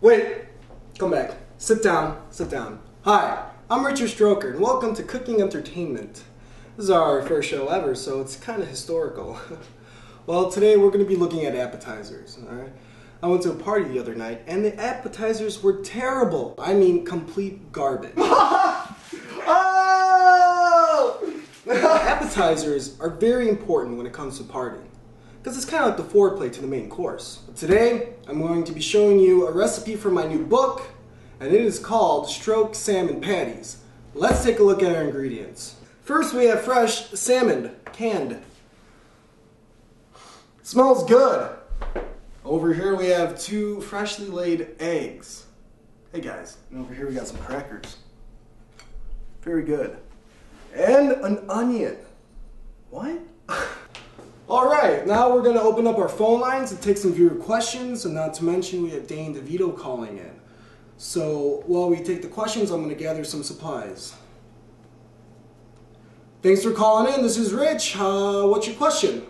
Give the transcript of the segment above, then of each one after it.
Wait, come back. Sit down, sit down. Hi, I'm Richard Stroker, and welcome to Cooking Entertainment. This is our first show ever, so it's kind of historical. Well, today we're going to be looking at appetizers, alright? I went to a party the other night, and the appetizers were terrible. I mean, complete garbage. Oh! Appetizers are very important when it comes to partying, because it's kind of like the foreplay to the main course. But today, I'm going to be showing you a recipe from my new book, and it is called Stroked Salmon Patties. Let's take a look at our ingredients. First, we have fresh salmon, canned. Smells good. Over here we have 2 freshly laid eggs. Hey guys, and over here we got some crackers. Very good. And an onion. What? Alright, now we're going to open up our phone lines and take some viewer questions, and not to mention we have Dane DeVito calling in. So while we take the questions, I'm going to gather some supplies. Thanks for calling in, this is Rich. What's your question?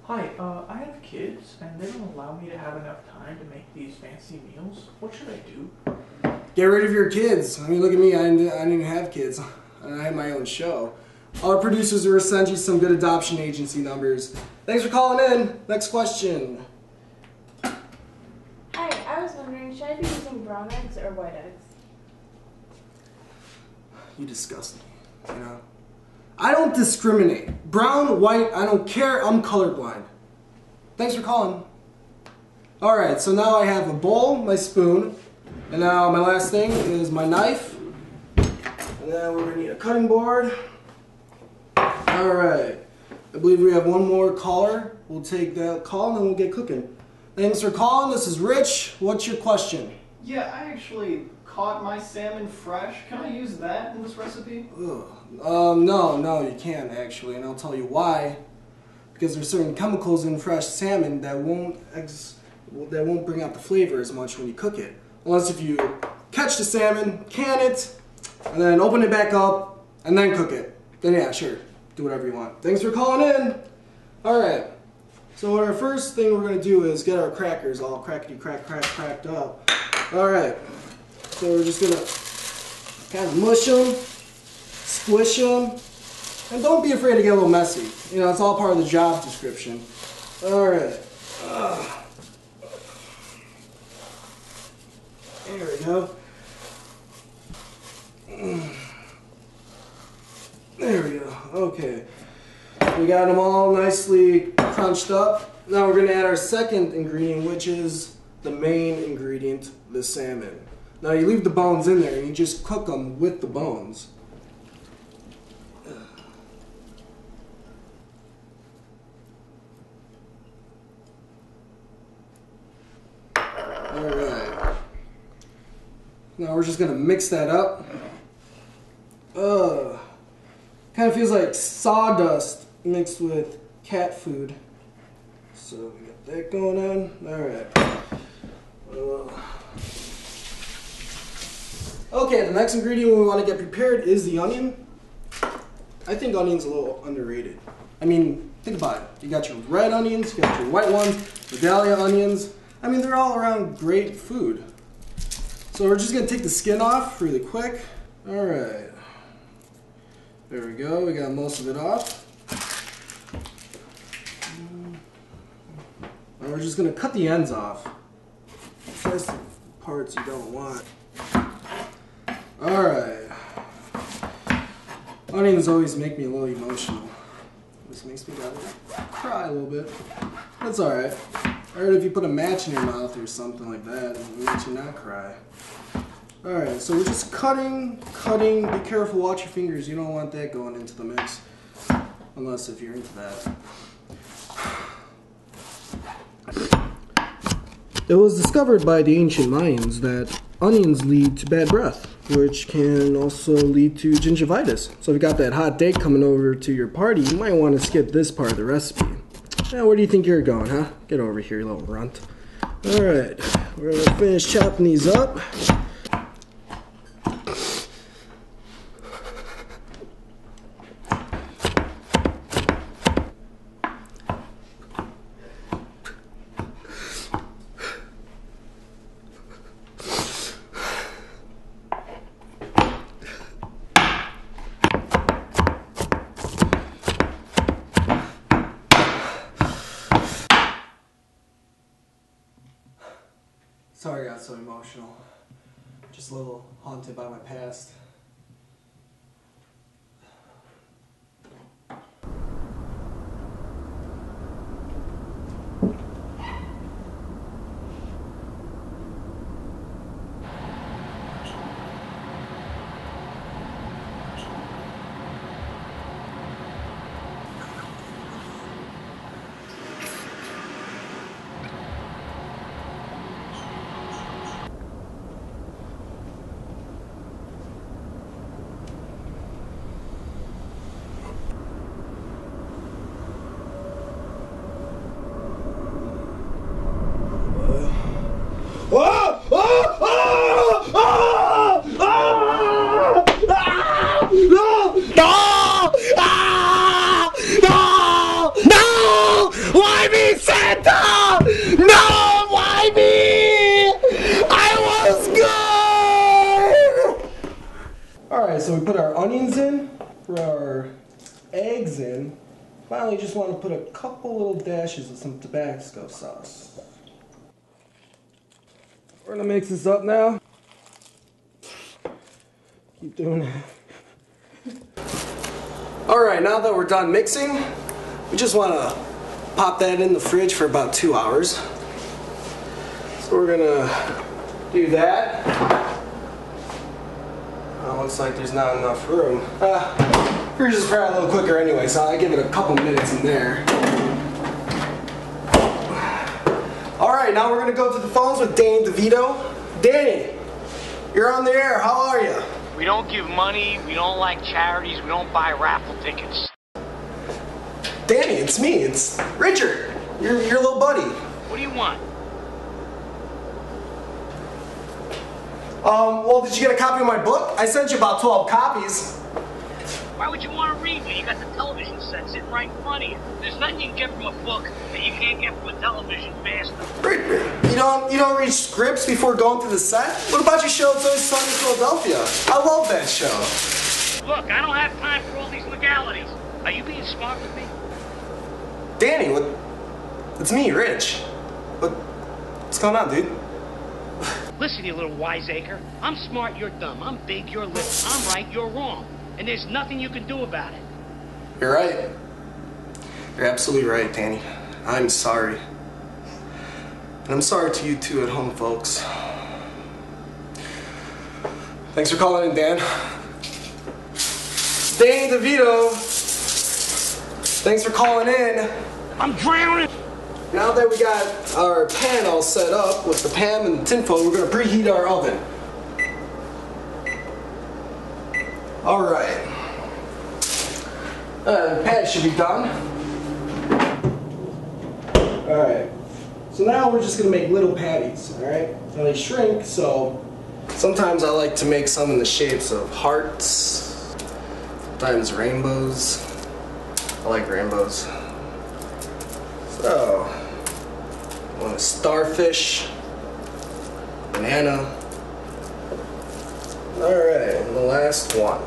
Hi, I have kids, and they don't allow me to have enough time to make these fancy meals. What should I do? Get rid of your kids. I mean, look at me, I didn't have kids. I had my own show. Our producers will send you some good adoption agency numbers. Thanks for calling in. Next question. Hi, I was wondering, should I be using brown eggs or white eggs? You disgust me, you know? I don't discriminate. Brown, white, I don't care. I'm colorblind. Thanks for calling. Alright, so now I have a bowl, my spoon, and now my last thing is my knife. And then we're going to need a cutting board. Alright, I believe we have one more caller. We'll take that call and then we'll get cooking. Thanks for calling. This is Rich. What's your question? Yeah, I actually caught my salmon fresh. Can I use that in this recipe? No, you can't actually, and I'll tell you why. Because there's certain chemicals in fresh salmon that won't bring out the flavor as much when you cook it. Unless if you catch the salmon, can it, and then open it back up, and then cook it. Then yeah, sure, do whatever you want. Thanks for calling in. Alright, so our first thing we're going to do is get our crackers all cracked up. Alright, so we're just going to kind of mush them, squish them, and don't be afraid to get a little messy. You know, it's all part of the job description. Alright. There we go. There we go. Okay. We got them all nicely crunched up. Now we're going to add our second ingredient, which is the main ingredient, the salmon. Now you leave the bones in there and you just cook them with the bones. Alright. Now we're just going to mix that up. Kind of feels like sawdust mixed with cat food. So we got that going on. Alright. Okay, the next ingredient we want to get prepared is the onion. I think onion's a little underrated. I mean, think about it. You got your red onions, you got your white ones, Vidalia onions. I mean, they're all around great food. So we're just going to take the skin off really quick. Alright. There we go. We got most of it off. And we're just going to cut the ends off. That's the parts you don't want. Alright. Onions always make me a little emotional. This makes me cry a little bit. That's alright. I heard if you put a match in your mouth or something like that, it makes you not cry. Alright, so we're just cutting. Be careful, watch your fingers. You don't want that going into the mix. Unless if you're into that. It was discovered by the ancient Mayans that onions lead to bad breath, which can also lead to gingivitis. So if you got that hot date coming over to your party, you might want to skip this part of the recipe. Now, where do you think you're going, huh? Get over here, you little runt. Alright, we're going to finish chopping these up. emotional. Just a little haunted by my past. Why me, Santa? No, why me? I was good. Alright, so we put our onions in, put our eggs in. Finally, just want to put a couple little dashes of some Tabasco sauce. We're gonna mix this up now. Keep doing it. Alright, now that we're done mixing, we just want to pop that in the fridge for about 2 hours. So we're gonna do that. Looks like there's not enough room. Fridge is probably a little quicker anyway, so I give it a couple minutes in there. Alright, now we're gonna go to the phones with Danny DeVito. Danny, you're on the air. How are you? We don't give money, we don't like charities, we don't buy raffle tickets. Danny, it's me. It's Richard. Your little buddy. What do you want? Well, did you get a copy of my book? I sent you about 12 copies. Why would you want to read when you got the television set sitting right in front of you? There's nothing you can get from a book that you can't get from a television faster. You don't read scripts before going to the set? What about your show It's Always Sunny in Philadelphia? I love that show. Look, I don't have time for all these legalities. Are you being smart with me? Danny, it's me, Rich. What's going on, dude? Listen, you little wiseacre. I'm smart, you're dumb. I'm big, you're little. I'm right, you're wrong. And there's nothing you can do about it. You're right. You're absolutely right, Danny. I'm sorry. And I'm sorry to you too at home, folks. Thanks for calling in, Dan. Danny DeVito. Thanks for calling in. I'm drowning! Now that we got our pan all set up with the pan and the tinfoil, we're going to preheat our oven. Alright. The pan should be done. Alright. So now we're just going to make little patties, alright? Now they shrink, so sometimes I like to make some in the shapes of hearts, sometimes rainbows. I like rainbows. So, want a starfish, banana. Alright, and the last one.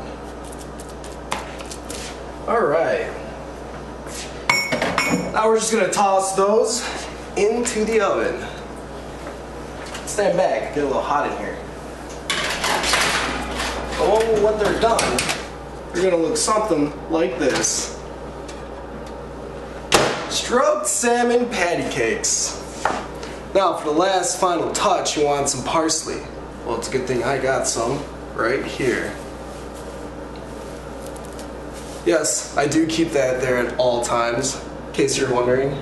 Alright. Now we're just gonna toss those into the oven. Stand back, get a little hot in here. Oh, when they're done, they're gonna look something like this. Stroked salmon patty cakes. Now for the last final touch, you want some parsley. Well, it's a good thing I got some right here. Yes, I do keep that there at all times, in case you're wondering.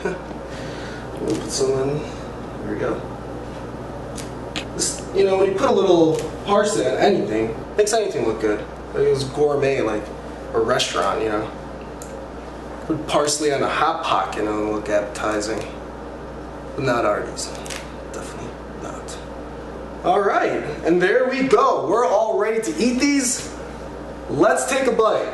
We'll put some in. There we go. This, when you put a little parsley on anything, makes anything look good. Like it was gourmet, like a restaurant, Put parsley on a hot pocket and it'll look appetizing. But not Arby's. Definitely not. Alright, and there we go. We're all ready to eat these. Let's take a bite.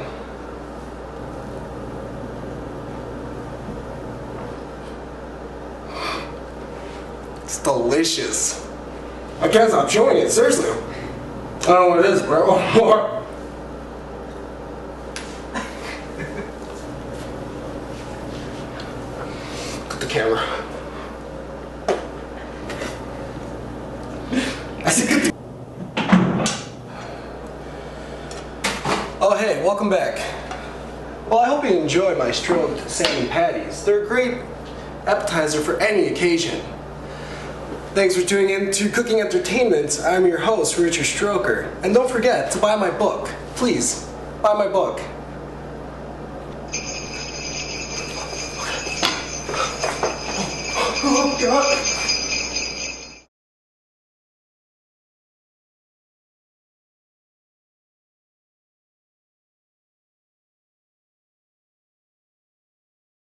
It's delicious. I can't stop chewing it, seriously. I don't know what it is, but I want more. Put the camera. I said get the... Oh hey, welcome back. Well, I hope you enjoy my stroked salmon patties. They're a great appetizer for any occasion. Thanks for tuning in to Cooking Entertainment. I'm your host, Richard Stroker. And don't forget to buy my book. Please, buy my book. Oh God.